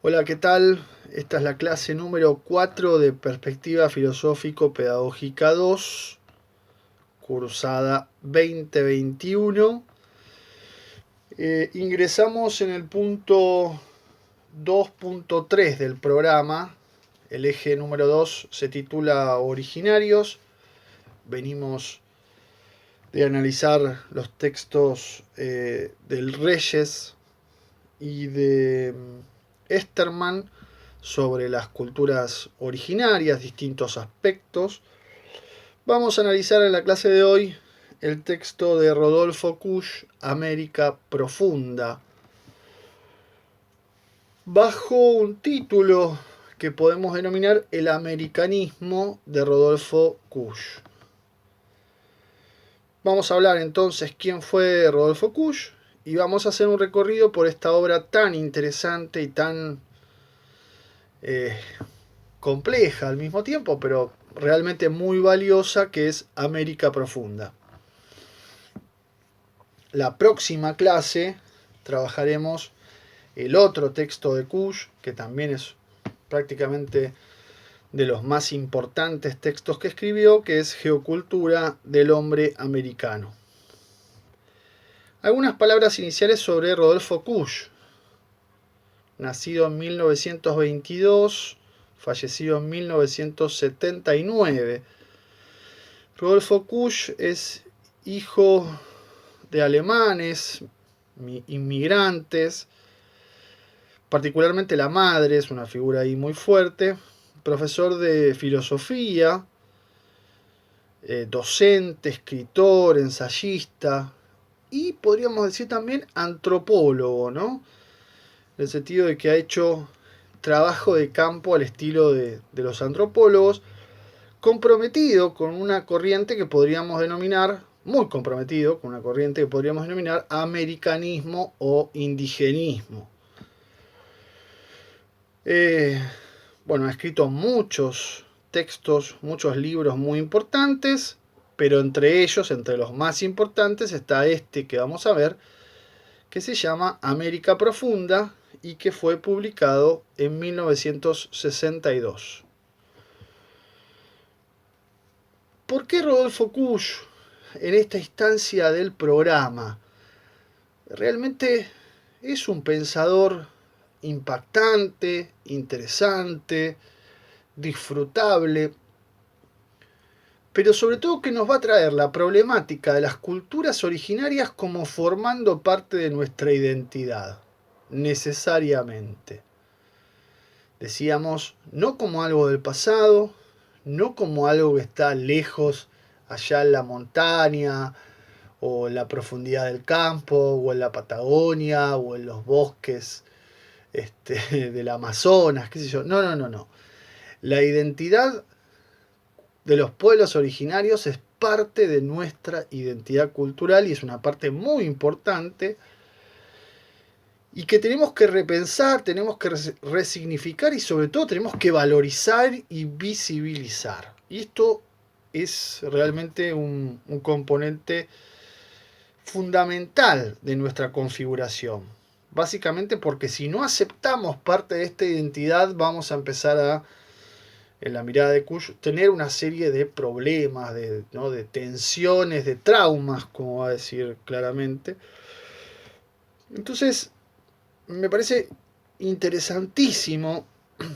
Hola, ¿qué tal? Esta es la clase número 4 de Perspectiva Filosófico-Pedagógica 2, cursada 2021. Ingresamos en el punto 2.3 del programa. El eje número 2 se titula Originarios. Venimos de analizar los textos del Reyes y de Esterman sobre las culturas originarias, distintos aspectos. Vamos a analizar en la clase de hoy el texto de Rodolfo Kusch, América Profunda, bajo un título que podemos denominar El Americanismo de Rodolfo Kusch. Vamos a hablar entonces quién fue Rodolfo Kusch y vamos a hacer un recorrido por esta obra tan interesante y tan eh, compleja al mismo tiempo, pero realmente muy valiosa, que es América Profunda. La próxima clase trabajaremos el otro texto de Kusch, que también es prácticamente de los más importantes textos que escribió, que es Geocultura del hombre americano. Algunas palabras iniciales sobre Rodolfo Kusch, nacido en 1922, fallecido en 1979. Rodolfo Kusch es hijo de alemanes, inmigrantes, particularmente la madre es una figura ahí muy fuerte, profesor de filosofía, docente, escritor, ensayista y podríamos decir también antropólogo, ¿no? En el sentido de que ha hecho trabajo de campo al estilo de los antropólogos, comprometido con una corriente que podríamos denominar, muy comprometido con una corriente que podríamos denominar americanismo o indigenismo. Eh, bueno, ha escrito muchos textos, muchos libros muy importantes, pero entre ellos, entre los más importantes, está este que vamos a ver, que se llama América Profunda y que fue publicado en 1962. ¿Por qué Rodolfo Kusch en esta instancia del programa? Realmente es un pensador impactante, interesante, disfrutable, pero sobre todo que nos va a traer la problemática de las culturas originarias como formando parte de nuestra identidad, necesariamente. Decíamos, no como algo del pasado, no como algo que está lejos, allá en la montaña, o en la profundidad del campo, o en la Patagonia, o en los bosques del Amazonas, qué sé yo. No, no, no, no. La identidad de los pueblos originarios es parte de nuestra identidad cultural y es una parte muy importante y que tenemos que repensar, tenemos que resignificar y sobre todo tenemos que valorizar y visibilizar. Y esto es realmente un componente fundamental de nuestra configuración. Básicamente porque si no aceptamos parte de esta identidad vamos a empezar a, en la mirada de Kusch, tener una serie de problemas, ¿no? De tensiones, de traumas, como va a decir claramente. Entonces, me parece interesantísimo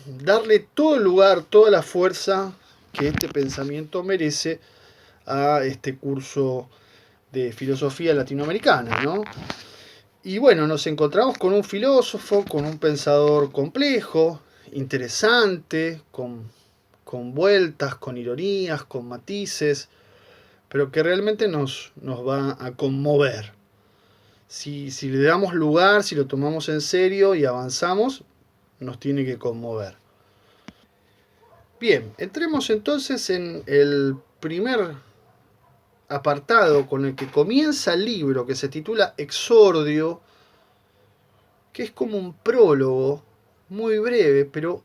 darle todo el lugar, toda la fuerza que este pensamiento merece a este curso de filosofía latinoamericana, ¿no? Y bueno, nos encontramos con un filósofo, con un pensador complejo, interesante, con vueltas, con ironías, con matices, pero que realmente nos va a conmover. Si le damos lugar, si lo tomamos en serio y avanzamos, nos tiene que conmover. Bien, entremos entonces en el primer apartado con el que comienza el libro, que se titula Exordio, que es como un prólogo muy breve, pero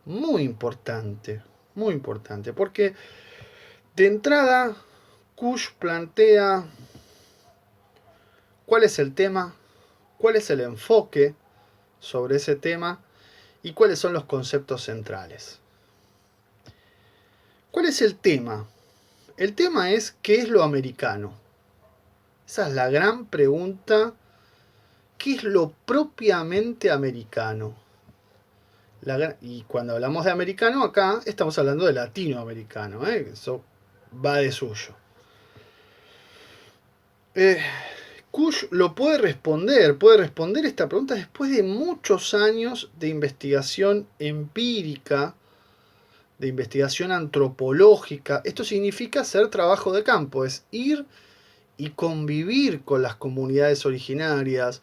muy importante, porque de entrada Kusch plantea cuál es el tema, cuál es el enfoque sobre ese tema ¿Y cuáles son los conceptos centrales? ¿Cuál es el tema? El tema es ¿qué es lo americano? Esa es la gran pregunta. ¿Qué es lo propiamente americano? Y cuando hablamos de americano acá, estamos hablando de latinoamericano, eso va de suyo. Kush lo puede responder esta pregunta después de muchos años de investigación empírica, de investigación antropológica. Esto significa hacer trabajo de campo, es ir y convivir con las comunidades originarias,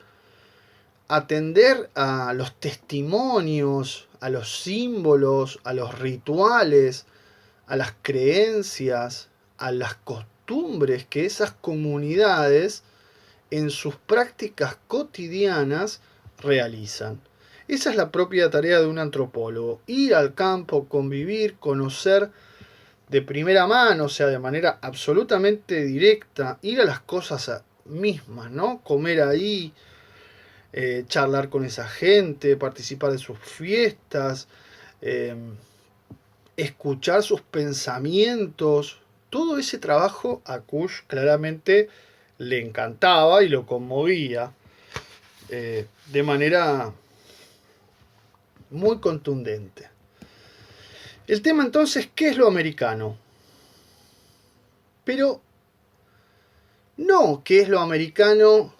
atender a los testimonios, a los símbolos, a los rituales, a las creencias, a las costumbres que esas comunidades en sus prácticas cotidianas realizan. Esa es la propia tarea de un antropólogo, ir al campo, convivir, conocer de primera mano, o sea, de manera absolutamente directa, ir a las cosas mismas, ¿no? Comer ahí, charlar con esa gente, participar de sus fiestas, escuchar sus pensamientos. Todo ese trabajo a Kush claramente le encantaba y lo conmovía de manera muy contundente. El tema entonces, ¿qué es lo americano? Pero no, ¿qué es lo americano?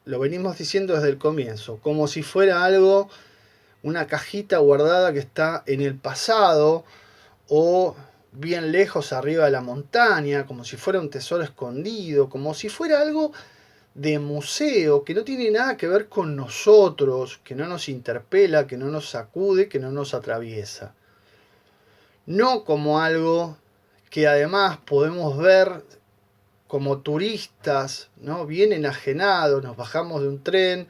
Lo venimos diciendo desde el comienzo, como si fuera algo, una cajita guardada que está en el pasado o bien lejos arriba de la montaña, como si fuera un tesoro escondido, como si fuera algo de museo que no tiene nada que ver con nosotros, que no nos interpela, que no nos sacude, que no nos atraviesa. No como algo que además podemos ver como turistas, ¿no? Bien enajenados, nos bajamos de un tren,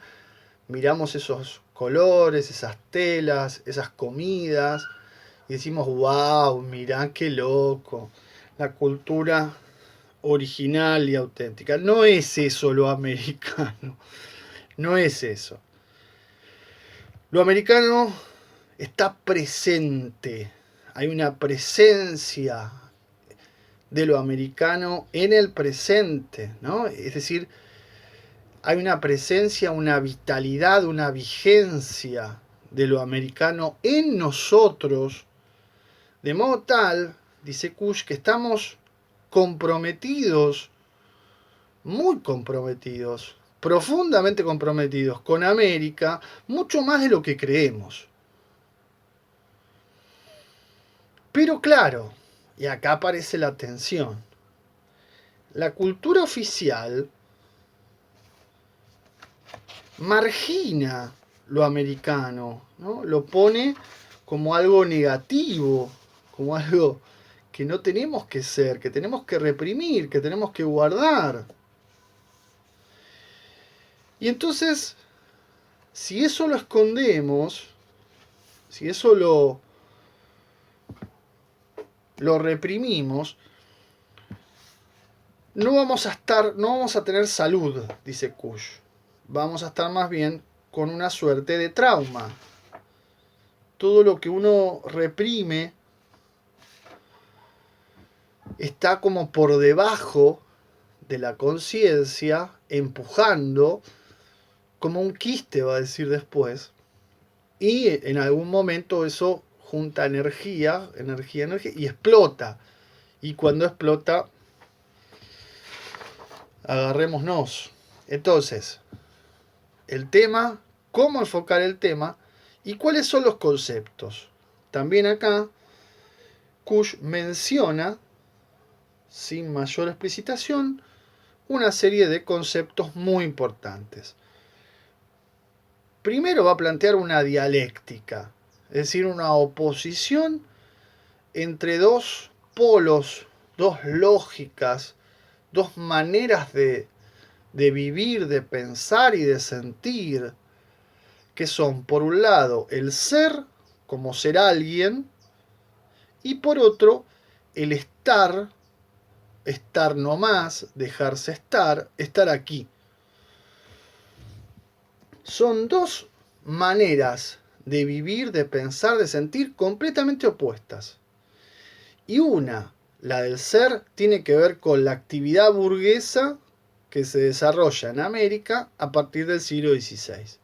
miramos esos colores, esas telas, esas comidas, y decimos, wow, mirá qué loco, la cultura original y auténtica. No es eso lo americano, no es eso. Lo americano está presente, hay una presencia de lo americano en el presente, ¿no? Es decir, hay una presencia, una vitalidad, una vigencia de lo americano en nosotros, de modo tal, dice Kush, que estamos comprometidos, muy comprometidos, profundamente comprometidos con América, mucho más de lo que creemos. Pero claro, y acá aparece la tensión, la cultura oficial margina lo americano, ¿no? Lo pone como algo negativo, como algo que no tenemos que ser, que tenemos que reprimir, que tenemos que guardar. Y entonces, si eso lo escondemos, si eso lo reprimimos, no vamos a tener salud, dice Kush. Vamos a estar más bien con una suerte de trauma. Todo lo que uno reprime está como por debajo de la conciencia, empujando, como un quiste, va a decir después, y en algún momento eso junta energía, y explota. Y cuando explota, agarrémonos. Entonces, el tema, cómo enfocar el tema y cuáles son los conceptos. También acá, Kush menciona, sin mayor explicitación, una serie de conceptos muy importantes. Primero va a plantear una dialéctica, es decir, una oposición entre dos polos, dos lógicas, dos maneras de vivir, de pensar y de sentir, que son, por un lado, el ser como ser alguien, y por otro, el estar nomás, dejarse estar aquí. Son dos maneras de vivir, de pensar, de sentir completamente opuestas. Y una, la del ser, tiene que ver con la actividad burguesa que se desarrolla en América a partir del siglo XVI.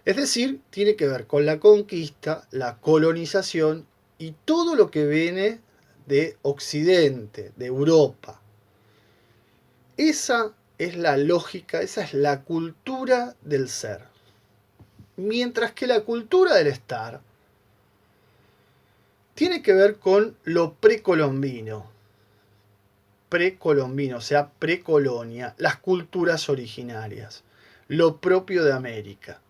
Es decir, tiene que ver con la conquista, la colonización y todo lo que viene de Occidente, de Europa. Esa es la lógica, esa es la cultura del ser. Mientras que la cultura del estar tiene que ver con lo precolombino, o sea, precolonia, las culturas originarias, lo propio de América.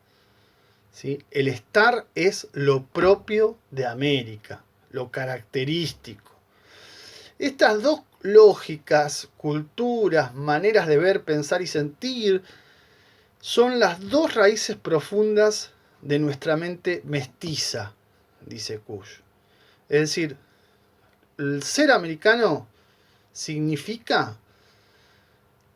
¿Sí? El estar es lo propio de América, lo característico. Estas dos lógicas, culturas, maneras de ver, pensar y sentir son las dos raíces profundas de nuestra mente mestiza, dice Kush. Es decir, el ser americano significa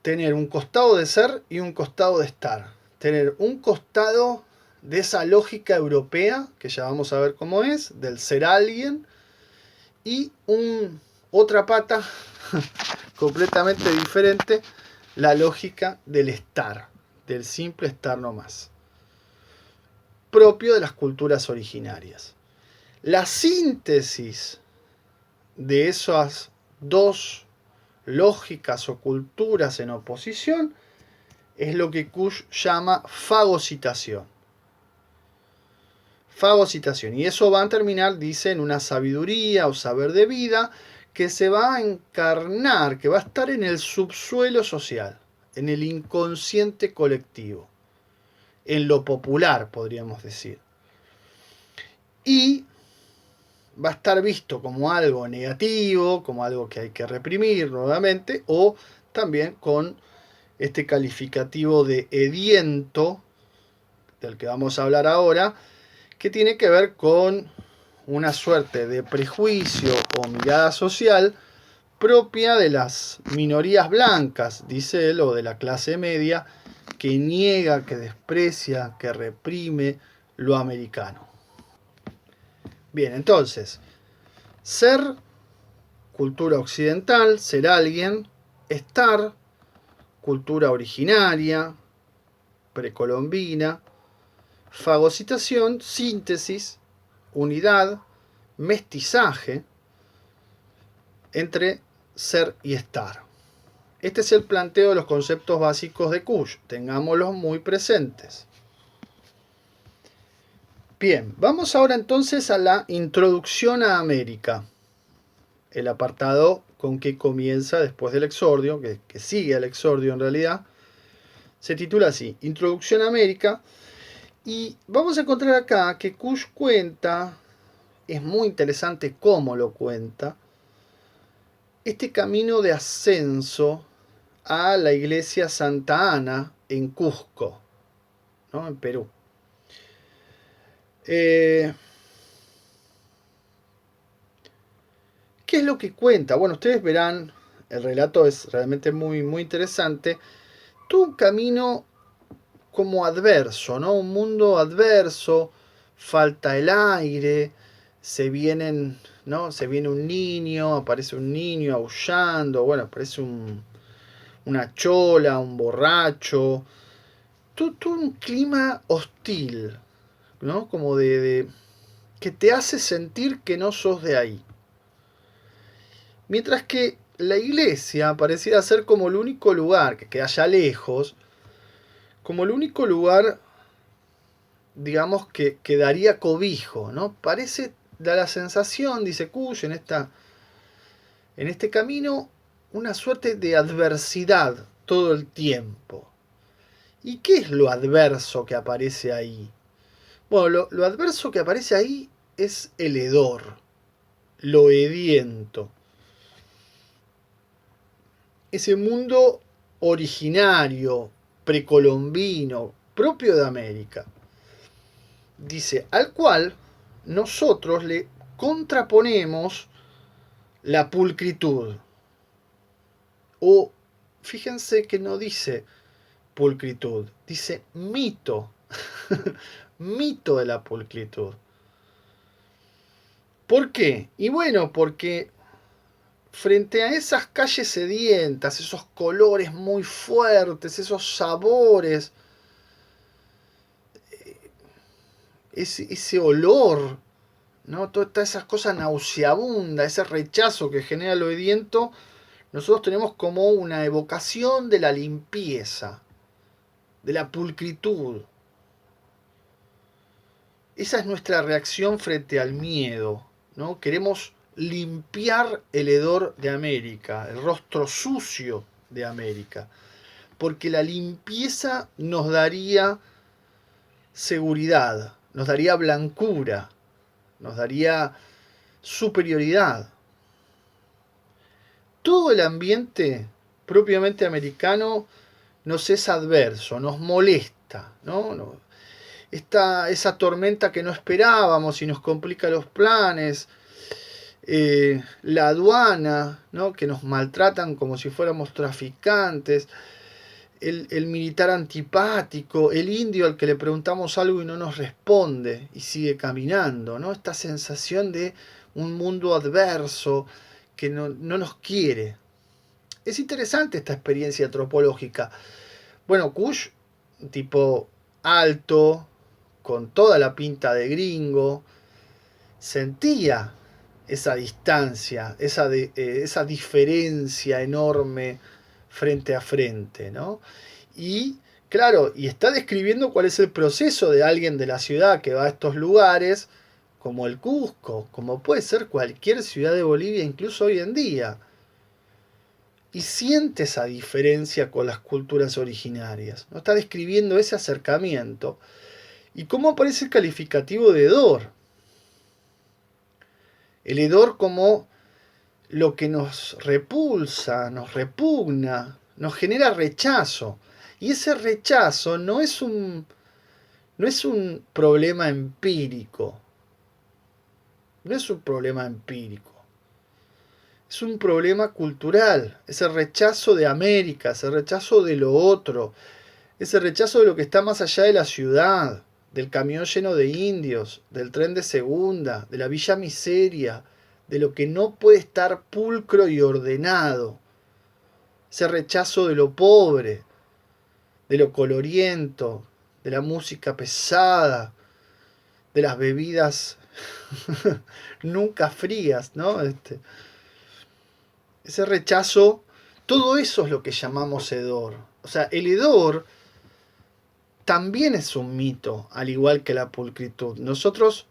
tener un costado de ser y un costado de estar. Tener un costado de esa lógica europea, que ya vamos a ver cómo es, del ser alguien, y otra pata completamente diferente, la lógica del estar, del simple estar nomás, propio de las culturas originarias. La síntesis de esas dos lógicas o culturas en oposición es lo que Kush llama fagocitación. Fagocitación. Y eso va a terminar, dice, en una sabiduría o saber de vida que se va a encarnar, que va a estar en el subsuelo social, en el inconsciente colectivo, en lo popular, podríamos decir. Y va a estar visto como algo negativo, como algo que hay que reprimir nuevamente, o también con este calificativo de ediento, del que vamos a hablar ahora, que tiene que ver con una suerte de prejuicio o mirada social propia de las minorías blancas, dice él, o de la clase media, que niega, que desprecia, que reprime lo americano. Bien, entonces, ser, cultura occidental, ser alguien, estar, cultura originaria, precolombina, fagocitación, síntesis, unidad, mestizaje entre ser y estar. Este es el planteo de los conceptos básicos de Kush, tengámoslos muy presentes. Bien, vamos ahora entonces a la introducción a América, el apartado con que comienza después del exordio, que sigue al exordio en realidad, se titula así, Introducción a América, y vamos a encontrar acá que Kush cuenta, es muy interesante cómo lo cuenta, este camino de ascenso a la iglesia Santa Ana en Cusco, ¿no? En Perú. ¿Qué es lo que cuenta? Bueno, ustedes verán, el relato es realmente muy, muy interesante. Todo un camino como adverso, ¿no? Un mundo adverso, falta el aire, se viene un niño, aparece un niño aullando, bueno, aparece una chola, un borracho, todo un clima hostil, ¿no? Como de que te hace sentir que no sos de ahí. Mientras que la iglesia pareciera ser como el único lugar, que queda allá lejos, como el único lugar, digamos, que daría cobijo, ¿no? Da la sensación, dice Kush, en este camino, una suerte de adversidad todo el tiempo. ¿Y qué es lo adverso que aparece ahí? Bueno, lo adverso que aparece ahí es el hedor, lo hediento. Ese mundo originario, precolombino, propio de América. Dice, al cual nosotros le contraponemos la pulcritud. O, fíjense que no dice pulcritud, dice mito. mito de la pulcritud. ¿Por qué? Y bueno, porque frente a esas calles sedientas, esos colores muy fuertes, esos sabores, ese olor, ¿no? Todas esas cosas nauseabundas, ese rechazo que genera el obediento, nosotros tenemos como una evocación de la limpieza, de la pulcritud. Esa es nuestra reacción frente al miedo, ¿no? Queremos limpiar el hedor de América, el rostro sucio de América, porque la limpieza nos daría seguridad, nos daría blancura, nos daría superioridad. Todo el ambiente propiamente americano nos es adverso, nos molesta, ¿no? Esa tormenta que no esperábamos y nos complica los planes, la aduana, ¿no? Que nos maltratan como si fuéramos traficantes, el militar antipático, el indio al que le preguntamos algo y no nos responde y sigue caminando, ¿no? Esta sensación de un mundo adverso que no nos quiere. Es interesante esta experiencia antropológica. Bueno, Kush, un tipo alto, con toda la pinta de gringo, sentía esa distancia, esa diferencia enorme frente a frente, ¿no? Y claro, y está describiendo cuál es el proceso de alguien de la ciudad que va a estos lugares, como el Cusco, como puede ser cualquier ciudad de Bolivia, incluso hoy en día. Y siente esa diferencia con las culturas originarias, ¿no? Está describiendo ese acercamiento. ¿Y cómo aparece el calificativo de hedor? El hedor como lo que nos repulsa, nos repugna, nos genera rechazo. Y ese rechazo no es un problema empírico. No es un problema empírico. Es un problema cultural. Ese rechazo de América, ese rechazo de lo otro, ese rechazo de lo que está más allá de la ciudad, del camión lleno de indios, del tren de segunda, de la villa miseria, de lo que no puede estar pulcro y ordenado. Ese rechazo de lo pobre, de lo coloriento, de la música pesada, de las bebidas nunca frías, ¿no? Ese rechazo, todo eso es lo que llamamos hedor. O sea, el hedor también es un mito, al igual que la pulcritud. Nosotros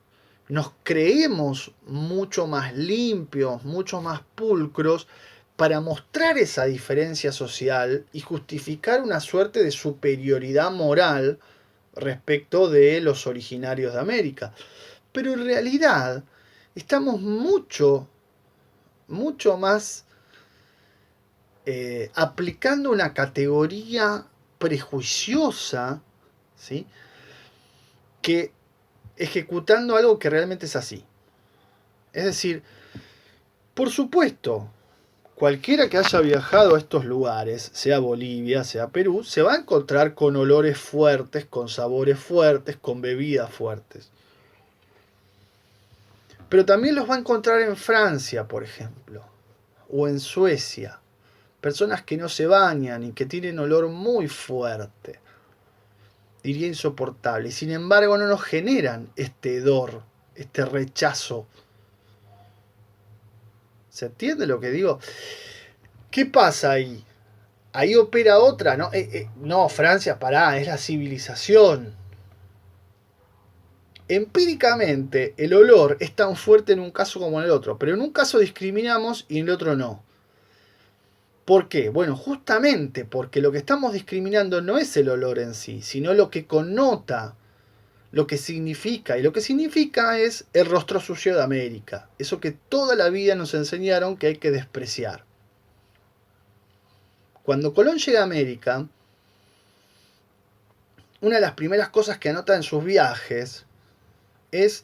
nos creemos mucho más limpios, mucho más pulcros, para mostrar esa diferencia social y justificar una suerte de superioridad moral respecto de los originarios de América. Pero en realidad estamos mucho más aplicando una categoría prejuiciosa, ¿sí?, que ejecutando algo que realmente es así. Es decir, por supuesto, cualquiera que haya viajado a estos lugares, sea Bolivia, sea Perú, se va a encontrar con olores fuertes, con sabores fuertes, con bebidas fuertes. Pero también los va a encontrar en Francia, por ejemplo, o en Suecia. Personas que no se bañan y que tienen olor muy fuerte, diría insoportable, y sin embargo no nos generan este hedor, este rechazo. ¿Se entiende lo que digo? ¿Qué pasa ahí? Ahí opera otra, ¿no? No, Francia, pará, es la civilización. Empíricamente, el olor es tan fuerte en un caso como en el otro, pero en un caso discriminamos y en el otro no. ¿Por qué? Bueno, justamente porque lo que estamos discriminando no es el olor en sí, sino lo que connota, lo que significa. Y lo que significa es el rostro sucio de América. Eso que toda la vida nos enseñaron que hay que despreciar. Cuando Colón llega a América, una de las primeras cosas que anota en sus viajes es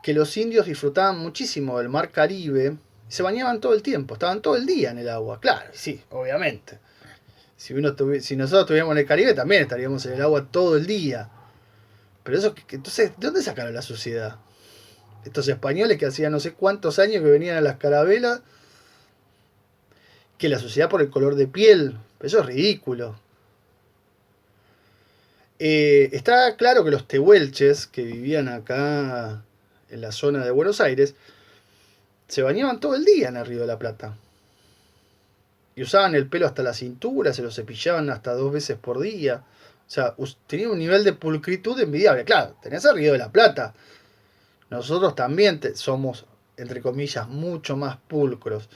que los indios disfrutaban muchísimo del mar Caribe. Se bañaban todo el tiempo, estaban todo el día en el agua, claro, sí, obviamente. Si nosotros estuviéramos en el Caribe también estaríamos en el agua todo el día. Pero eso, entonces, ¿de dónde sacaron la suciedad? Estos españoles que hacían no sé cuántos años que venían a las carabelas, que la suciedad por el color de piel, eso es ridículo. Está claro que los tehuelches que vivían acá en la zona de Buenos Aires se bañaban todo el día en el Río de la Plata. Y usaban el pelo hasta la cintura, se lo cepillaban hasta 2 veces por día. O sea, tenían un nivel de pulcritud envidiable. Claro, tenés el Río de la Plata. Nosotros también somos, entre comillas, mucho más pulcros.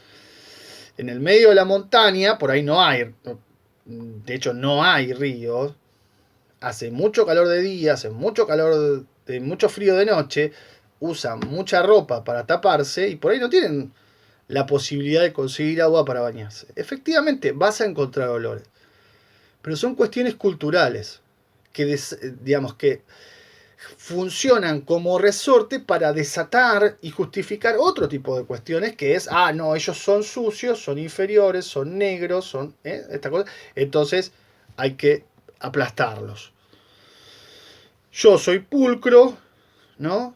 En el medio de la montaña, por ahí no hay, de hecho no hay ríos. Hace mucho calor de día, hace mucho calor, mucho frío de noche. Usan mucha ropa para taparse y por ahí no tienen la posibilidad de conseguir agua para bañarse. Efectivamente, vas a encontrar olores. Pero son cuestiones culturales que, digamos, que funcionan como resorte para desatar y justificar otro tipo de cuestiones que es, no, ellos son sucios, son inferiores, son negros, son esta cosa. Entonces hay que aplastarlos. Yo soy pulcro, ¿no?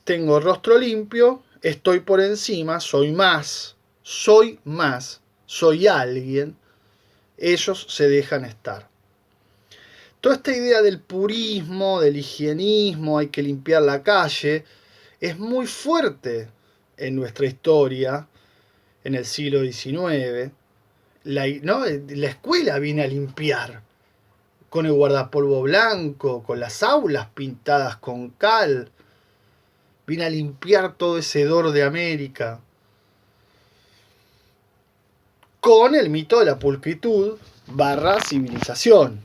Tengo rostro limpio, estoy por encima, soy más, soy alguien. Ellos se dejan estar. Toda esta idea del purismo, del higienismo, hay que limpiar la calle, es muy fuerte en nuestra historia, en el siglo XIX. La escuela viene a limpiar, con el guardapolvo blanco, con las aulas pintadas con cal, viene a limpiar todo ese hedor de América, con el mito de la pulcritud barra civilización,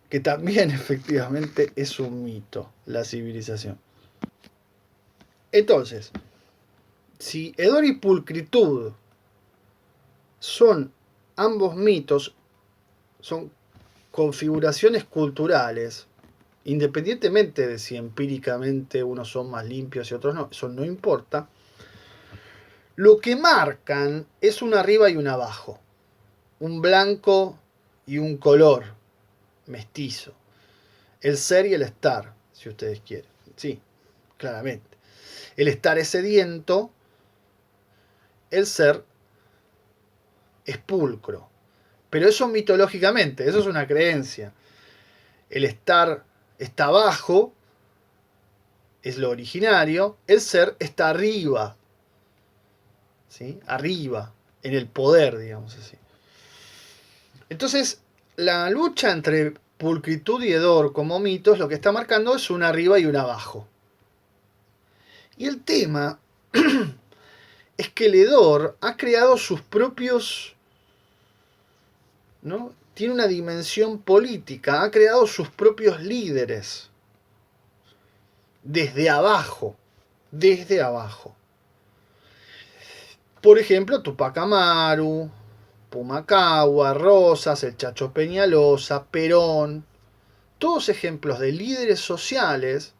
que también efectivamente es un mito, la civilización. Entonces, si hedor y pulcritud son ambos mitos, son configuraciones culturales, independientemente de si empíricamente unos son más limpios y otros no, eso no importa, lo que marcan es un arriba y un abajo, un blanco y un color mestizo, el ser y el estar, si ustedes quieren, sí, claramente. El estar es sediento, el ser es pulcro. Pero eso mitológicamente, eso es una creencia. El estar está abajo, es lo originario, el ser está arriba, ¿sí? Arriba, en el poder, digamos así. Entonces, la lucha entre pulcritud y hedor como mitos lo que está marcando es un arriba y un abajo. Y el tema es que el hedor ha creado sus propios, ¿no? Tiene una dimensión política, ha creado sus propios líderes. Desde abajo. Desde abajo. Por ejemplo, Tupac Amaru, Pumacahua, Rosas, el Chacho Peñalosa, Perón. Todos ejemplos de líderes sociales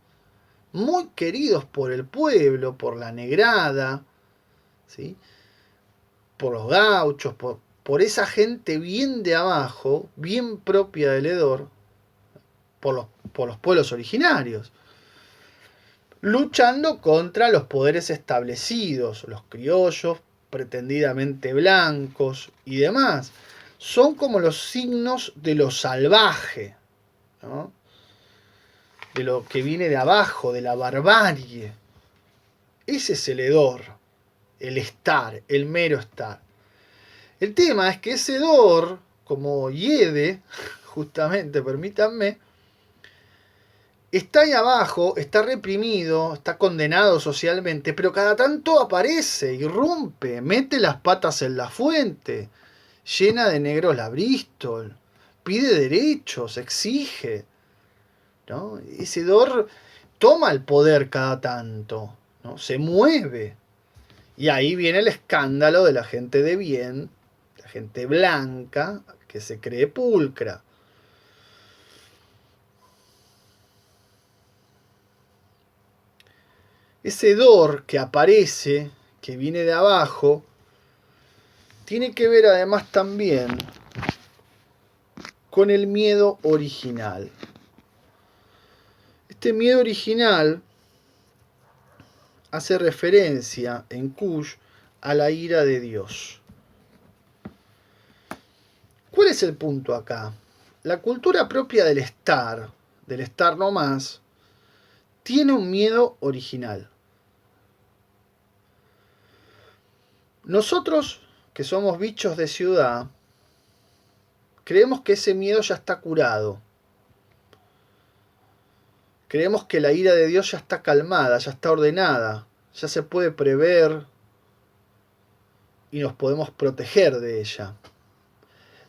muy queridos por el pueblo, por la negrada, ¿sí? Por los gauchos, por esa gente bien de abajo, bien propia del hedor, por los pueblos originarios, luchando contra los poderes establecidos, los criollos pretendidamente blancos y demás. Son como los signos de lo salvaje, ¿no? De lo que viene de abajo, de la barbarie. Ese es el hedor, el estar, el mero estar. El tema es que ese hedor, como hiede, justamente, permítanme, está ahí abajo, está reprimido, está condenado socialmente, pero cada tanto aparece, irrumpe, mete las patas en la fuente, llena de negros la Bristol, pide derechos, exige, ¿no? Ese hedor toma el poder cada tanto, ¿no? Se mueve. Y ahí viene el escándalo de la gente de bien, la gente blanca, que se cree pulcra. Ese hedor que aparece, que viene de abajo, tiene que ver además también con el miedo original. Este miedo original hace referencia en Kush a la ira de Dios. ¿Cuál es el punto acá? La cultura propia del estar nomás, tiene un miedo original. Nosotros, que somos bichos de ciudad, creemos que ese miedo ya está curado. Creemos que la ira de Dios ya está calmada, ya está ordenada, ya se puede prever y nos podemos proteger de ella.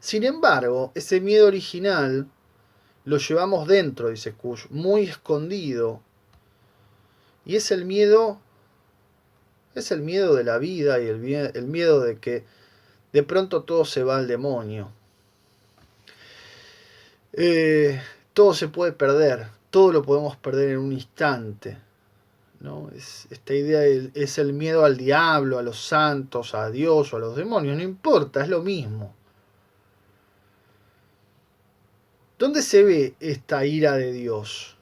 Sin embargo, ese miedo original lo llevamos dentro, dice Kush, muy escondido. Y es el miedo de la vida y el miedo de que de pronto todo se va al demonio. Todo se puede perder, todo lo podemos perder en un instante, ¿no? Esta idea es el miedo al diablo, a los santos, a Dios o a los demonios, no importa, es lo mismo. ¿Dónde se ve esta ira de Dios?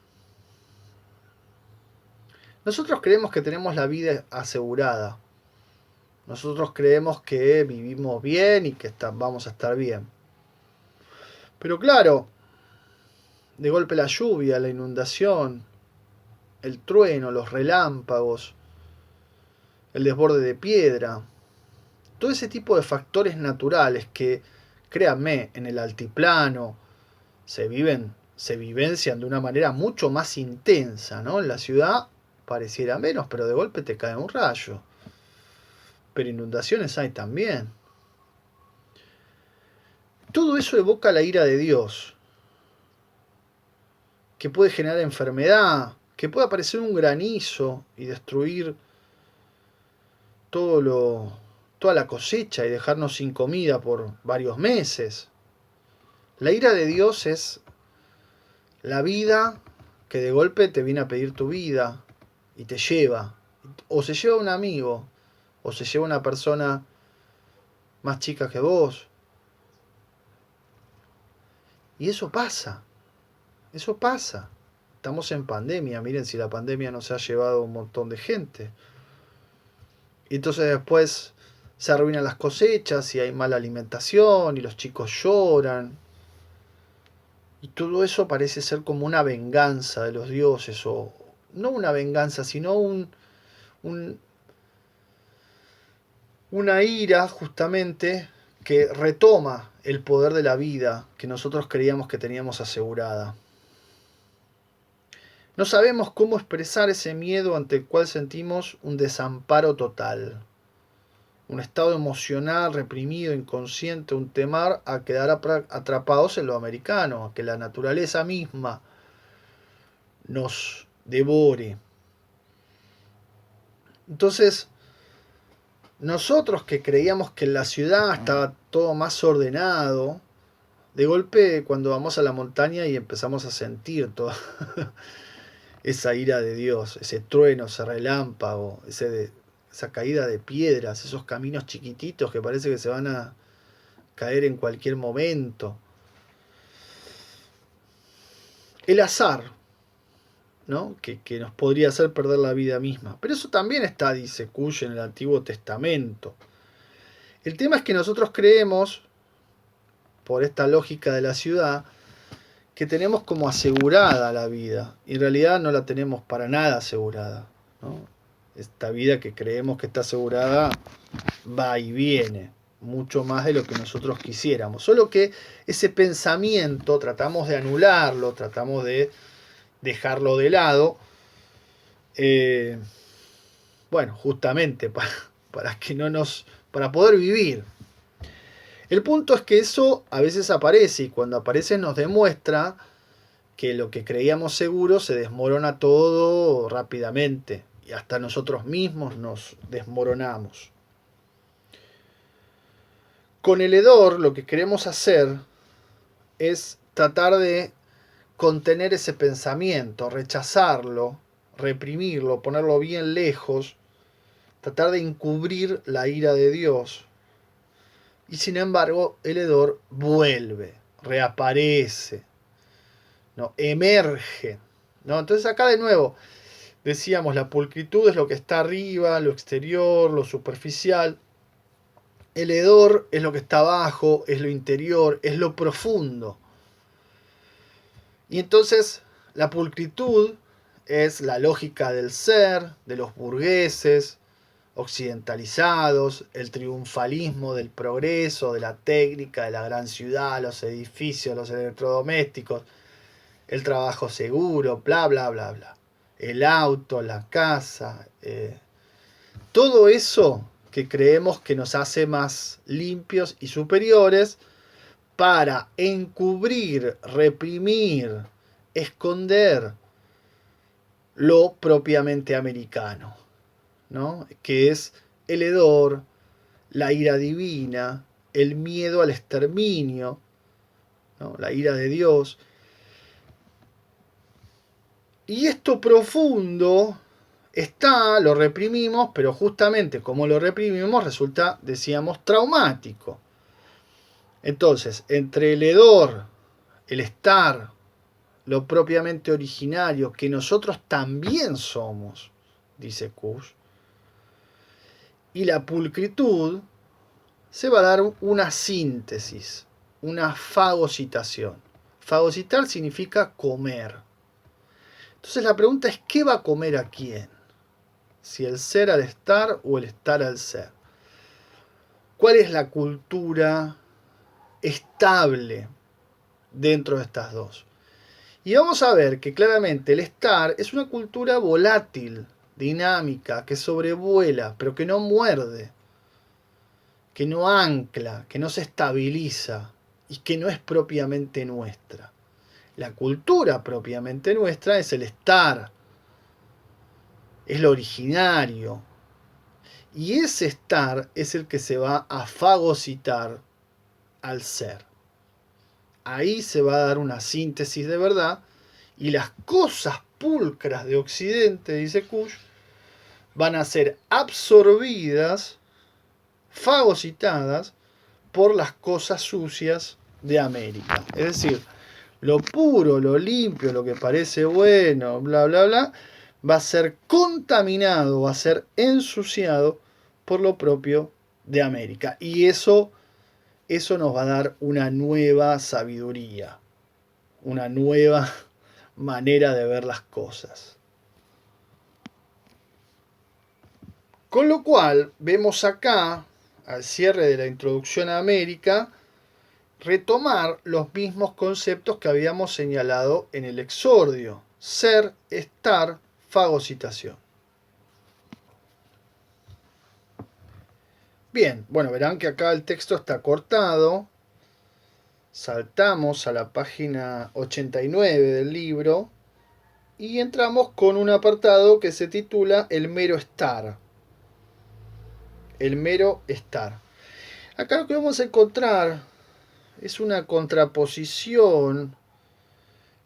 Nosotros creemos que tenemos la vida asegurada. Nosotros creemos que vivimos bien y que vamos a estar bien. Pero claro, de golpe la lluvia, la inundación, el trueno, los relámpagos, el desborde de piedra, todo ese tipo de factores naturales que, créanme, en el altiplano se vivencian de una manera mucho más intensa, ¿no? En la ciudad pareciera menos, pero de golpe te cae un rayo. Pero inundaciones hay también. Todo eso evoca la ira de Dios, que puede generar enfermedad, que puede aparecer un granizo y destruir toda la cosecha y dejarnos sin comida por varios meses. La ira de Dios es la vida que de golpe te viene a pedir tu vida y te lleva. O se lleva un amigo, o se lleva una persona más chica que vos. Y eso pasa. Eso pasa. Estamos en pandemia. Miren si la pandemia nos ha llevado un montón de gente. Y entonces después se arruinan las cosechas y hay mala alimentación y los chicos lloran. Y todo eso parece ser como una venganza de los dioses. O no una venganza, sino una ira justamente que retoma el poder de la vida que nosotros creíamos que teníamos asegurada. No sabemos cómo expresar ese miedo ante el cual sentimos un desamparo total, un estado emocional reprimido, inconsciente, un temor a quedar atrapados en lo americano, a que la naturaleza misma nos devore. Entonces, nosotros que creíamos que en la ciudad estaba todo más ordenado, de golpe cuando vamos a la montaña y empezamos a sentir toda esa ira de Dios, ese trueno, ese relámpago, esa caída de piedras, esos caminos chiquititos que parece que se van a caer en cualquier momento. El azar, ¿no? Que nos podría hacer perder la vida misma. Pero eso también está, dice Kush, en el Antiguo Testamento. El tema es que nosotros creemos, por esta lógica de la ciudad, que tenemos como asegurada la vida. Y en realidad no la tenemos para nada asegurada, ¿no? Esta vida que creemos que está asegurada va y viene, mucho más de lo que nosotros quisiéramos. Solo que ese pensamiento tratamos de anularlo, tratamos de dejarlo de lado, bueno, justamente para que no para poder vivir. El punto es que eso a veces aparece y cuando aparece nos demuestra que lo que creíamos seguro se desmorona todo rápidamente y hasta nosotros mismos nos desmoronamos. Con el hedor lo que queremos hacer es tratar de contener ese pensamiento, rechazarlo, reprimirlo, ponerlo bien lejos, tratar de encubrir la ira de Dios. Y sin embargo, el hedor vuelve, reaparece, ¿no? Emerge, ¿no? Entonces acá de nuevo decíamos, la pulcritud es lo que está arriba, lo exterior, lo superficial. El hedor es lo que está abajo, es lo interior, es lo profundo. Y entonces la pulcritud es la lógica del ser, de los burgueses occidentalizados, el triunfalismo del progreso, de la técnica, de la gran ciudad, los edificios, los electrodomésticos, el trabajo seguro, bla, bla, bla, bla. El auto, la casa, todo eso que creemos que nos hace más limpios y superiores para encubrir, reprimir, esconder lo propiamente americano, ¿no? Que es el hedor, la ira divina, el miedo al exterminio, ¿no? La ira de Dios. Y esto profundo está, lo reprimimos, pero justamente como lo reprimimos resulta, decíamos, traumático. Entonces, entre el hedor, el estar, lo propiamente originario, que nosotros también somos, dice Kush, y la pulcritud, se va a dar una síntesis, una fagocitación. Fagocitar significa comer. Entonces la pregunta es, ¿qué va a comer a quién? Si el ser al estar o el estar al ser. ¿Cuál es la cultura estable dentro de estas dos? Y vamos a ver que claramente el estar es una cultura volátil, dinámica, que sobrevuela, pero que no muerde, que no ancla, que no se estabiliza y que no es propiamente nuestra. La cultura propiamente nuestra es el estar, es lo originario. Y ese estar es el que se va a fagocitar al ser. Ahí se va a dar una síntesis de verdad y las cosas pulcras de Occidente, dice Kush, van a ser absorbidas, fagocitadas por las cosas sucias de América. Es decir, lo puro, lo limpio, lo que parece bueno, bla, bla, bla, va a ser contaminado, va a ser ensuciado por lo propio de América. Y eso nos va a dar una nueva sabiduría, una nueva manera de ver las cosas. Con lo cual, vemos acá, al cierre de la introducción a América, retomar los mismos conceptos que habíamos señalado en el exordio: ser, estar, fagocitación. Bien, bueno, verán que acá el texto está cortado. Saltamos a la página 89 del libro y entramos con un apartado que se titula El mero estar. El mero estar. Acá lo que vamos a encontrar es una contraposición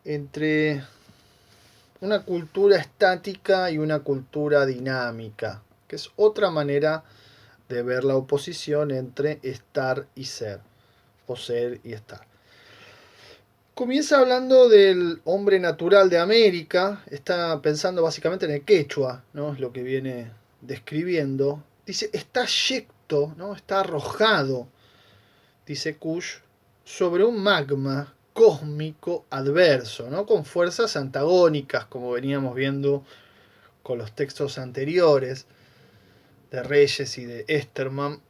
entre una cultura estática y una cultura dinámica, que es otra manera de ver la oposición entre estar y ser, o ser y estar. Comienza hablando del hombre natural de América, está pensando básicamente en el quechua, ¿no? Es lo que viene describiendo. Dice, está yecto, ¿no? Está arrojado, dice Kush, sobre un magma cósmico adverso, ¿no? Con fuerzas antagónicas, como veníamos viendo con los textos anteriores de Reyes y de Esterman,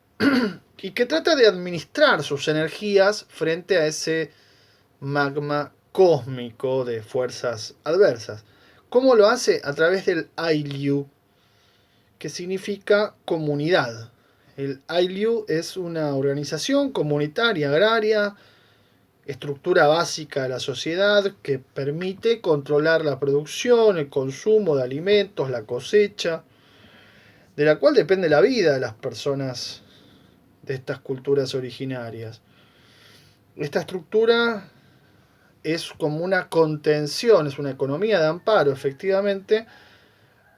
y que trata de administrar sus energías frente a ese magma cósmico de fuerzas adversas. ¿Cómo lo hace? A través del Ailiu, que significa comunidad. El Ailiu es una organización comunitaria agraria, estructura básica de la sociedad que permite controlar la producción, el consumo de alimentos, la cosecha, de la cual depende la vida de las personas de estas culturas originarias. Esta estructura es como una contención, es una economía de amparo, efectivamente,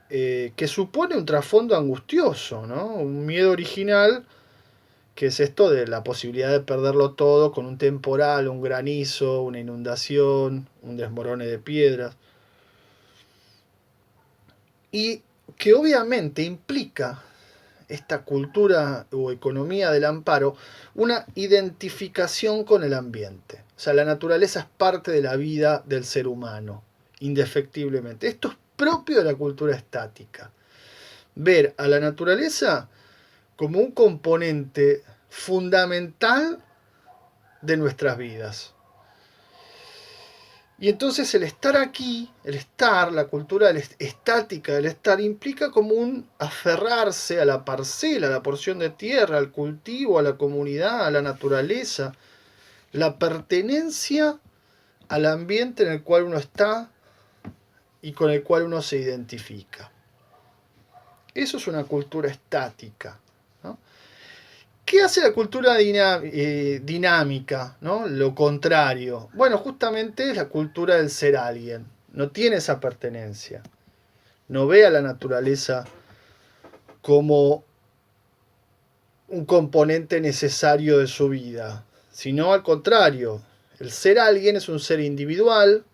que supone un trasfondo angustioso, ¿no? Un miedo original, que es esto de la posibilidad de perderlo todo con un temporal, un granizo, una inundación, un desmorone de piedras. y que obviamente implica esta cultura o economía del amparo una identificación con el ambiente. O sea, la naturaleza es parte de la vida del ser humano, indefectiblemente. Esto es propio de la cultura estática. Ver a la naturaleza como un componente fundamental de nuestras vidas. Y entonces el estar aquí, el estar, la cultura estática del estar, implica como un aferrarse a la parcela, a la porción de tierra, al cultivo, a la comunidad, a la naturaleza, la pertenencia al ambiente en el cual uno está y con el cual uno se identifica. Eso es una cultura estática, ¿no? ¿Qué hace la cultura dinámica? ¿No? Lo contrario. Bueno, justamente es la cultura del ser alguien. No tiene esa pertenencia. No ve a la naturaleza como un componente necesario de su vida, sino al contrario. El ser alguien es un ser individual.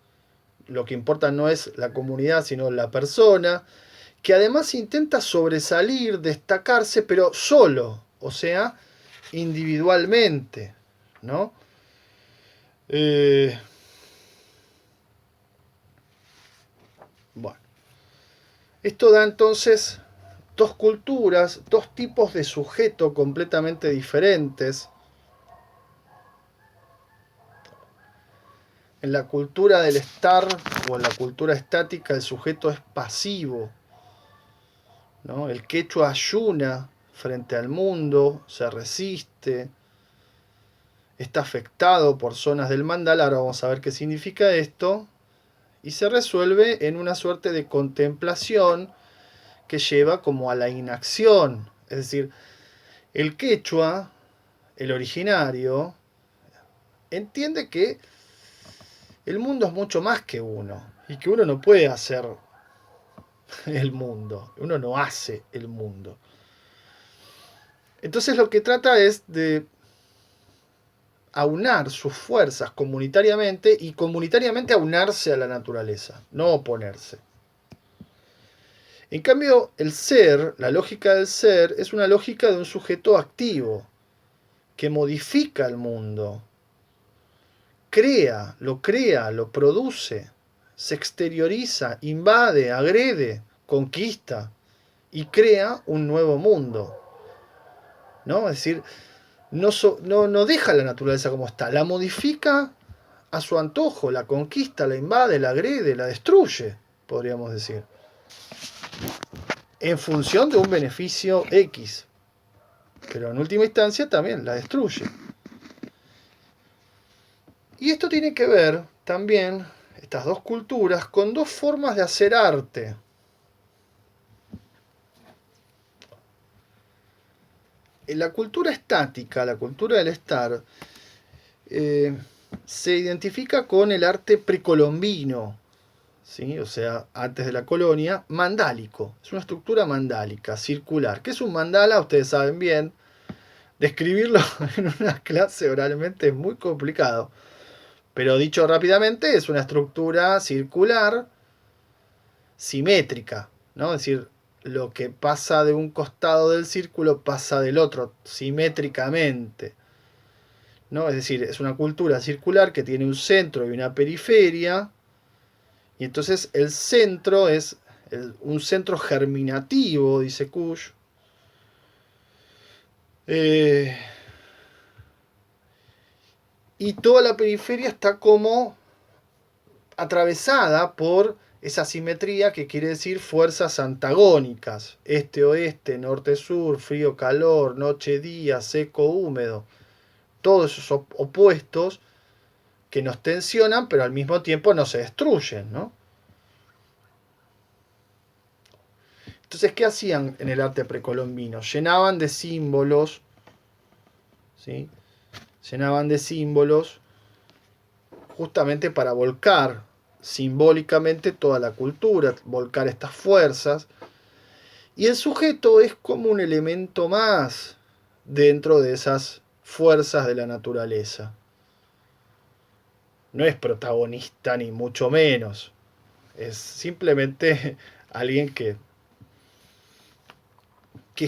Lo que importa no es la comunidad, sino la persona, que además intenta sobresalir, destacarse, pero solo. O sea, individualmente, ¿no? Bueno, esto da entonces dos culturas, dos tipos de sujeto completamente diferentes. En la cultura del estar o en la cultura estática el sujeto es pasivo, ¿no? El quechua ayuna frente al mundo, se resiste, está afectado por zonas del mandala, ahora vamos a ver qué significa esto, y se resuelve en una suerte de contemplación que lleva como a la inacción. Es decir, el quechua, el originario, entiende que el mundo es mucho más que uno y que uno no puede hacer el mundo, uno no hace el mundo. Entonces lo que trata es de aunar sus fuerzas comunitariamente y comunitariamente aunarse a la naturaleza, no oponerse. En cambio, el ser, la lógica del ser, es una lógica de un sujeto activo, que modifica el mundo, crea, lo produce, se exterioriza, invade, agrede, conquista y crea un nuevo mundo. ¿No? Es decir, no deja la naturaleza como está, la modifica a su antojo, la conquista, la invade, la agrede, la destruye, podríamos decir, en función de un beneficio X, pero en última instancia también la destruye. Y esto tiene que ver también, estas dos culturas, con dos formas de hacer arte. En la cultura estática, la cultura del estar, se identifica con el arte precolombino, ¿sí? O sea, antes de la colonia, mandálico. Es una estructura mandálica, circular. ¿Qué es un mandala? Ustedes saben bien. Describirlo en una clase oralmente es muy complicado. Pero dicho rápidamente, es una estructura circular, simétrica, ¿no? Es decir, lo que pasa de un costado del círculo pasa del otro, simétricamente, ¿no? Es decir, es una cultura circular que tiene un centro y una periferia, y entonces el centro es un centro germinativo, dice Kush. Eh, y toda la periferia está como atravesada por esa simetría que quiere decir fuerzas antagónicas, este-oeste, norte-sur, frío-calor, noche-día, seco-húmedo, todos esos opuestos que nos tensionan pero al mismo tiempo no se destruyen, ¿no? Entonces, ¿qué hacían en el arte precolombino? Llenaban de símbolos, ¿sí? Llenaban de símbolos justamente para volcar simbólicamente toda la cultura, volcar estas fuerzas. Y el sujeto es como un elemento más dentro de esas fuerzas de la naturaleza. No es protagonista ni mucho menos. Es simplemente alguien que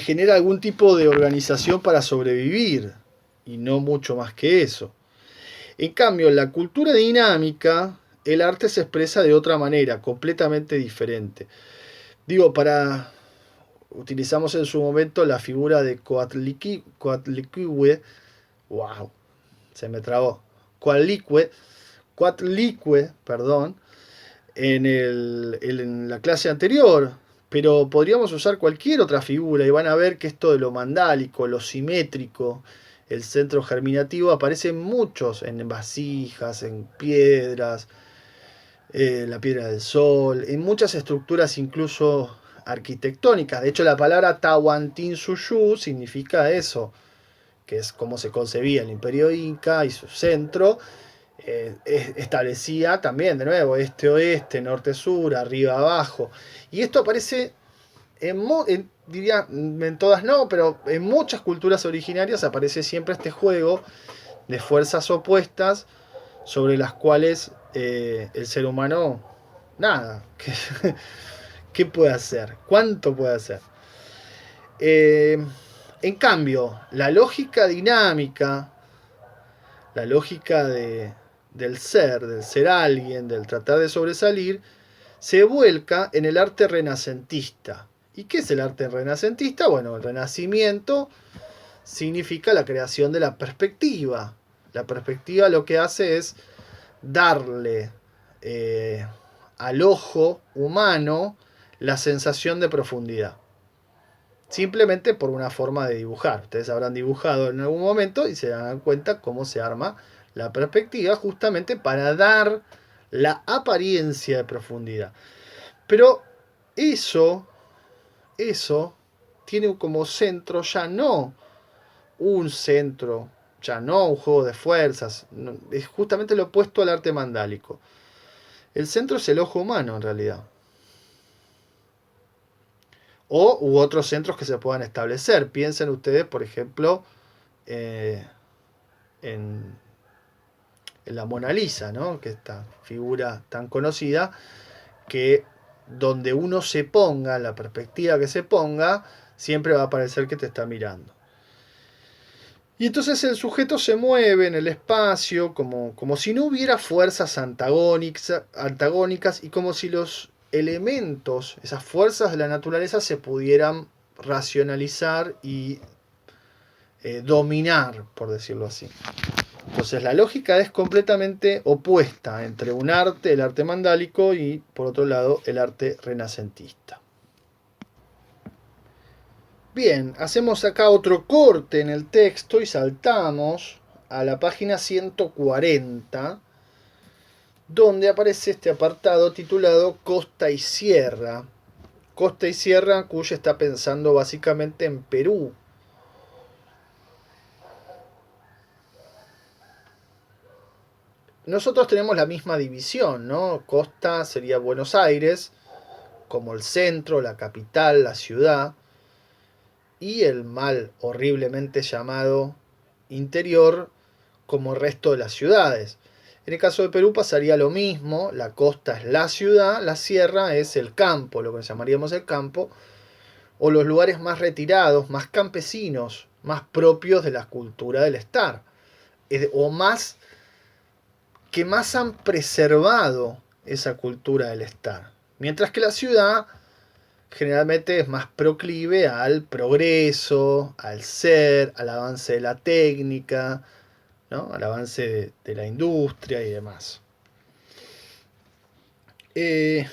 genera algún tipo de organización para sobrevivir, y no mucho más que eso. En cambio, en la cultura dinámica, el arte se expresa de otra manera, completamente diferente. Digo, utilizamos en su momento la figura de Coatlicue, wow, se me trabó, Coatlicue, perdón, en la clase anterior, pero podríamos usar cualquier otra figura y van a ver que esto de lo mandálico, lo simétrico, el centro germinativo aparece en muchos, en vasijas, en piedras, la piedra del sol, en muchas estructuras incluso arquitectónicas. De hecho, la palabra Tahuantinsuyu significa eso, que es como se concebía el imperio inca y su centro. Establecía también, de nuevo, este-oeste, norte-sur, arriba-abajo. Y esto aparece diría, en todas no, pero en muchas culturas originarias aparece siempre este juego de fuerzas opuestas sobre las cuales el ser humano, nada, ¿qué puede hacer? ¿Cuánto puede hacer? En cambio, la lógica dinámica, la lógica del ser alguien, del tratar de sobresalir, se vuelca en el arte renacentista. ¿Y qué es el arte renacentista? Bueno, el renacimiento significa la creación de la perspectiva. La perspectiva lo que hace es darle al ojo humano la sensación de profundidad. Simplemente por una forma de dibujar. Ustedes habrán dibujado en algún momento y se dan cuenta cómo se arma la perspectiva justamente para dar la apariencia de profundidad. Pero eso tiene como centro ya no un centro, ya no un juego de fuerzas, es justamente lo opuesto al arte mandálico. El centro es el ojo humano en realidad. U otros centros que se puedan establecer. Piensen ustedes, por ejemplo, en la Mona Lisa, ¿no? Que esta figura tan conocida, que donde uno se ponga, la perspectiva que se ponga, siempre va a parecer que te está mirando. Y entonces el sujeto se mueve en el espacio como si no hubiera fuerzas antagónicas y como si los elementos, esas fuerzas de la naturaleza se pudieran racionalizar y dominar, por decirlo así. Entonces la lógica es completamente opuesta entre un arte, el arte mandálico, y por otro lado el arte renacentista. Bien, hacemos acá otro corte en el texto y saltamos a la página 140, donde aparece este apartado titulado Costa y Sierra. Costa y Sierra, cuyo está pensando básicamente en Perú. Nosotros tenemos la misma división, ¿no? Costa sería Buenos Aires, como el centro, la capital, la ciudad, y el mal horriblemente llamado interior como el resto de las ciudades. En el caso de Perú pasaría lo mismo, la costa es la ciudad, la sierra es el campo, lo que llamaríamos el campo, o los lugares más retirados, más campesinos, más propios de la cultura del estar, o más que más han preservado esa cultura del estar. Mientras que la ciudad generalmente es más proclive al progreso, al ser, al avance de la técnica, ¿no? Al avance de la industria y demás. Que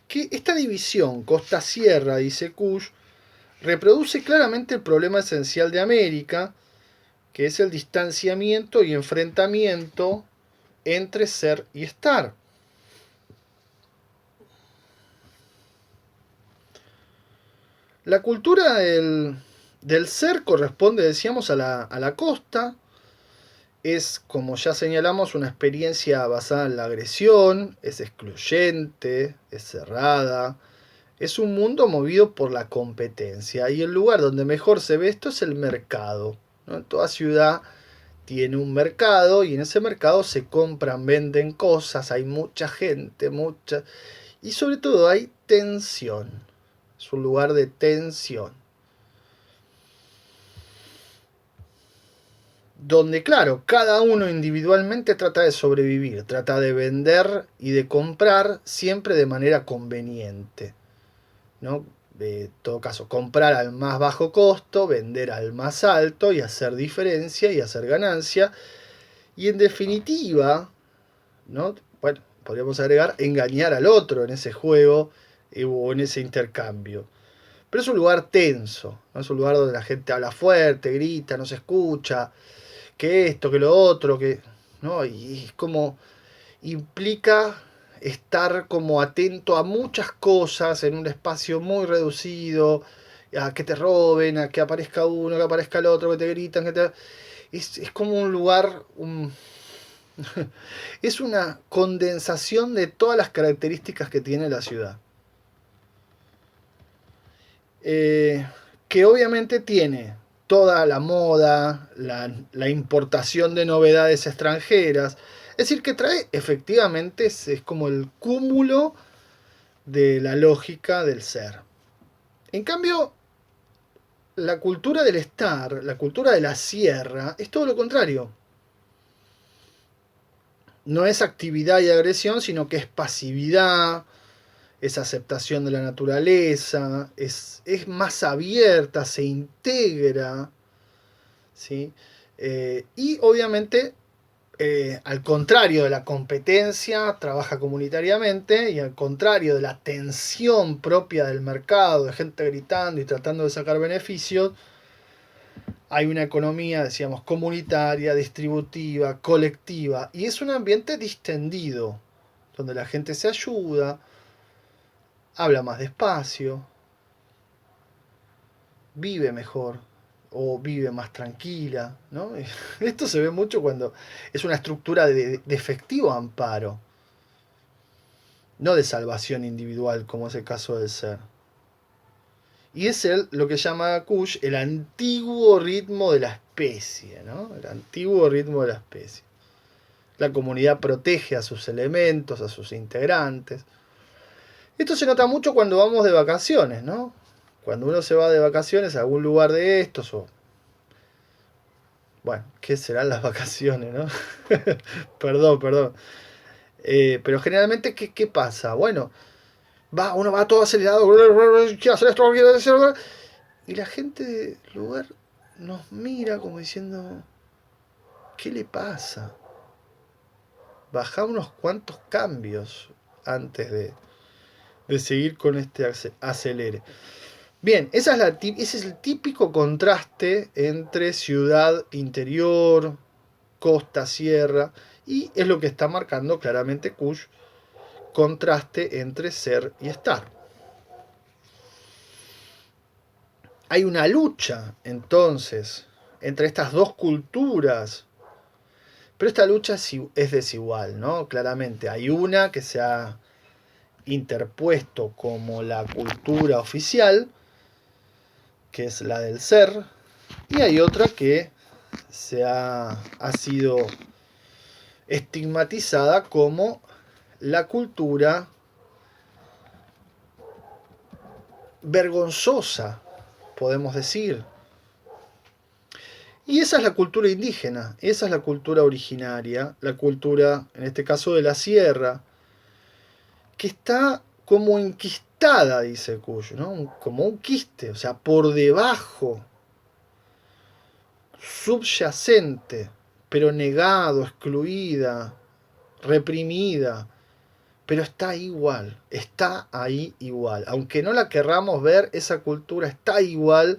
esta división costa-sierra, dice Kush, reproduce claramente el problema esencial de América, que es el distanciamiento y enfrentamiento entre ser y estar. La cultura del ser corresponde, decíamos, a la costa. Es, como ya señalamos, una experiencia basada en la agresión, es excluyente, es cerrada, es un mundo movido por la competencia. Y el lugar donde mejor se ve esto es el mercado, ¿no? Toda ciudad tiene un mercado y en ese mercado se compran, venden cosas, hay mucha gente, Y sobre todo hay tensión. Es un lugar de tensión. Donde, claro, cada uno individualmente trata de sobrevivir, trata de vender y de comprar siempre de manera conveniente, ¿no? En todo caso, comprar al más bajo costo, vender al más alto y hacer diferencia y hacer ganancia. Y en definitiva, ¿no? Bueno, podríamos agregar engañar al otro en ese juego o en ese intercambio. Pero es un lugar tenso, ¿no? Es un lugar donde la gente habla fuerte, grita, no se escucha, que esto, que lo otro, que, ¿no? Y es como implica estar como atento a muchas cosas en un espacio muy reducido, a que te roben, a que aparezca uno, que aparezca el otro, que te gritan, que te... Es como un lugar, es una condensación de todas las características que tiene la ciudad. Que obviamente tiene toda la moda, la importación de novedades extranjeras. Es decir, que trae efectivamente, es como el cúmulo de la lógica del ser. En cambio, la cultura del estar, la cultura de la sierra, es todo lo contrario. No es actividad y agresión, sino que es pasividad, es aceptación de la naturaleza, es más abierta, se integra, ¿sí? Y obviamente, al contrario de la competencia, trabaja comunitariamente, y al contrario de la tensión propia del mercado, de gente gritando y tratando de sacar beneficios, hay una economía, decíamos, comunitaria, distributiva, colectiva, y es un ambiente distendido, donde la gente se ayuda, habla más despacio, vive mejor o vive más tranquila, ¿no? Esto se ve mucho cuando es una estructura de efectivo amparo, no de salvación individual, como es el caso del ser. Y es lo que llama Kush el antiguo ritmo de la especie, ¿no? El antiguo ritmo de la especie. La comunidad protege a sus elementos, a sus integrantes. Esto se nota mucho cuando vamos de vacaciones, ¿no? Cuando uno se va de vacaciones a algún lugar de estos, o bueno, ¿qué serán las vacaciones, no? Perdón, perdón. Pero generalmente, ¿qué pasa? Bueno, uno va todo acelerado, quiero hacer esto, quiero hacer esto, y la gente del lugar nos mira como diciendo, ¿qué le pasa? Baja unos cuantos cambios antes de seguir con este acelere. Bien, ese es el típico contraste entre ciudad, interior, costa, sierra, y es lo que está marcando claramente Kush, contraste entre ser y estar. Hay una lucha, entonces, entre estas dos culturas, pero esta lucha es desigual, ¿no? Claramente, hay una que se ha interpuesto como la cultura oficial, que es la del ser, y hay otra que ha sido estigmatizada como la cultura vergonzosa, podemos decir. Y esa es la cultura indígena, esa es la cultura originaria, la cultura, en este caso de la sierra, que está como enquistada, dice Cuyo, ¿no? Como un quiste, o sea, por debajo, subyacente, pero negado, excluida, reprimida, pero está igual, está ahí igual. Aunque no la querramos ver, esa cultura está igual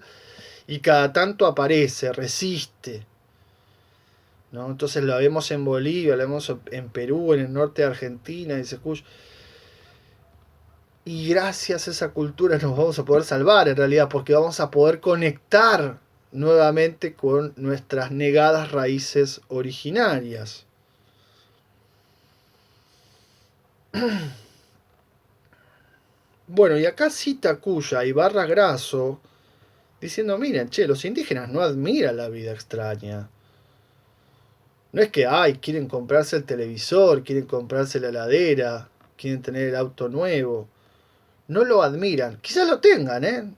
y cada tanto aparece, resiste, ¿no? Entonces la vemos en Bolivia, la vemos en Perú, en el norte de Argentina, dice Cuyo. Y gracias a esa cultura nos vamos a poder salvar en realidad, porque vamos a poder conectar nuevamente con nuestras negadas raíces originarias. Bueno, y acá cita Cuya y Barra Grasso diciendo, miren, che, los indígenas no admiran la vida extraña. No es que, ay, quieren comprarse el televisor, quieren comprarse la heladera, quieren tener el auto nuevo, no lo admiran. Quizás lo tengan,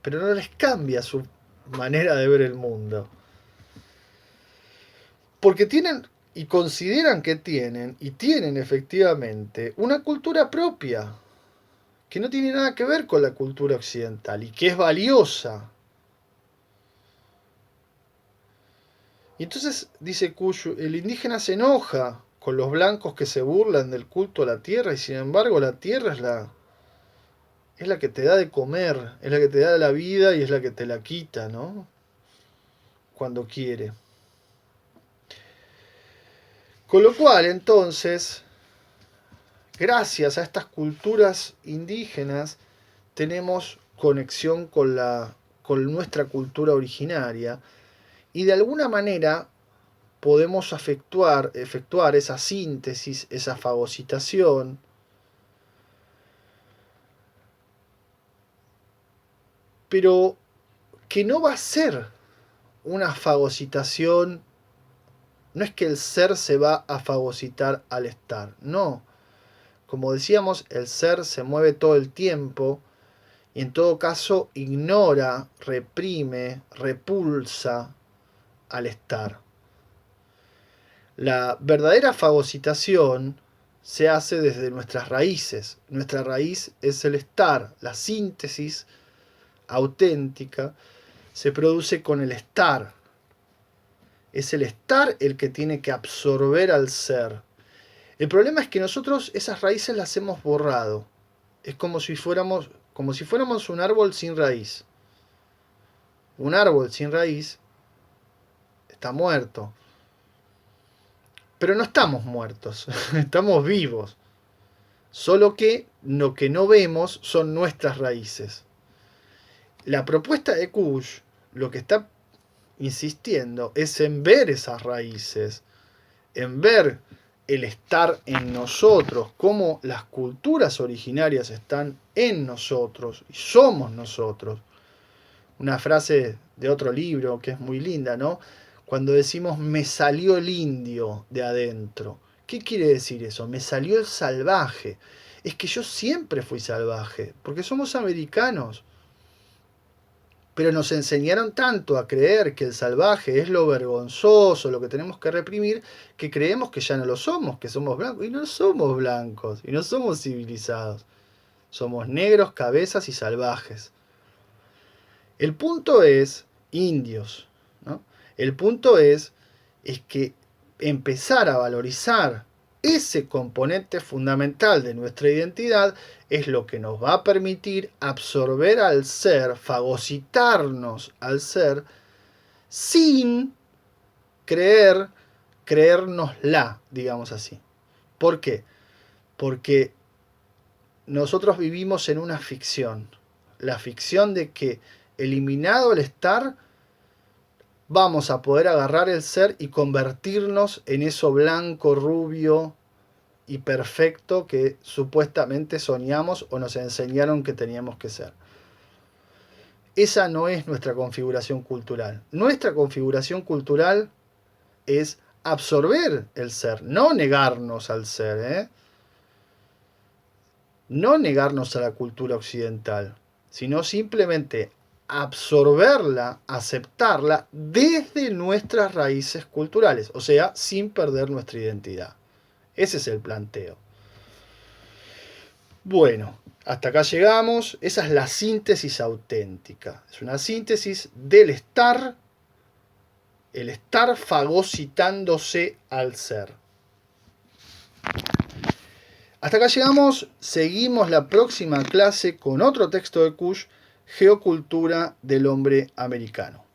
pero no les cambia su manera de ver el mundo. Porque tienen y consideran que tienen, y tienen efectivamente, una cultura propia, que no tiene nada que ver con la cultura occidental y que es valiosa. Y entonces, dice Cuyo, el indígena se enoja con los blancos que se burlan del culto a la tierra y sin embargo la tierra es la que te da de comer, es la que te da la vida y es la que te la quita, ¿no? Cuando quiere. Con lo cual, entonces, gracias a estas culturas indígenas, tenemos conexión con nuestra cultura originaria y de alguna manera podemos efectuar esa síntesis, esa fagocitación, pero que no va a ser una fagocitación. No es que el ser se va a fagocitar al estar, no. Como decíamos, el ser se mueve todo el tiempo y en todo caso ignora, reprime, repulsa al estar. La verdadera fagocitación se hace desde nuestras raíces. Nuestra raíz es el estar. La síntesis auténtica se produce con el estar. Es el estar el que tiene que absorber al ser. El problema es que nosotros esas raíces las hemos borrado. Es como si fuéramos un árbol sin raíz. Un árbol sin raíz está muerto. Pero no estamos muertos, estamos vivos. Solo que lo que no vemos son nuestras raíces. La propuesta de Kush lo que está insistiendo es en ver esas raíces, en ver el estar en nosotros, cómo las culturas originarias están en nosotros y somos nosotros. Una frase de otro libro que es muy linda, ¿no? Cuando decimos me salió el indio de adentro. ¿Qué quiere decir eso? Me salió el salvaje. Es que yo siempre fui salvaje, porque somos americanos. Pero nos enseñaron tanto a creer que el salvaje es lo vergonzoso, lo que tenemos que reprimir, que creemos que ya no lo somos, que somos blancos. Y no somos blancos, y no somos civilizados. Somos negros, cabezas y salvajes. El punto es, indios, ¿no? El punto es que empezar a valorizar ese componente fundamental de nuestra identidad es lo que nos va a permitir absorber al ser, fagocitarnos al ser, sin creérnosla, digamos así. ¿Por qué? Porque nosotros vivimos en una ficción. La ficción de que eliminado el estar, vamos a poder agarrar el ser y convertirnos en eso blanco, rubio y perfecto que supuestamente soñamos o nos enseñaron que teníamos que ser. Esa no es nuestra configuración cultural. Nuestra configuración cultural es absorber el ser, no negarnos al ser, no negarnos a la cultura occidental, sino simplemente absorberla, aceptarla desde nuestras raíces culturales, o sea, sin perder nuestra identidad. Ese es el planteo. Bueno, hasta acá llegamos. Esa es la síntesis auténtica. Es una síntesis del estar, el estar fagocitándose al ser. Hasta acá llegamos. Seguimos la próxima clase con otro texto de Kush, Geocultura del hombre americano.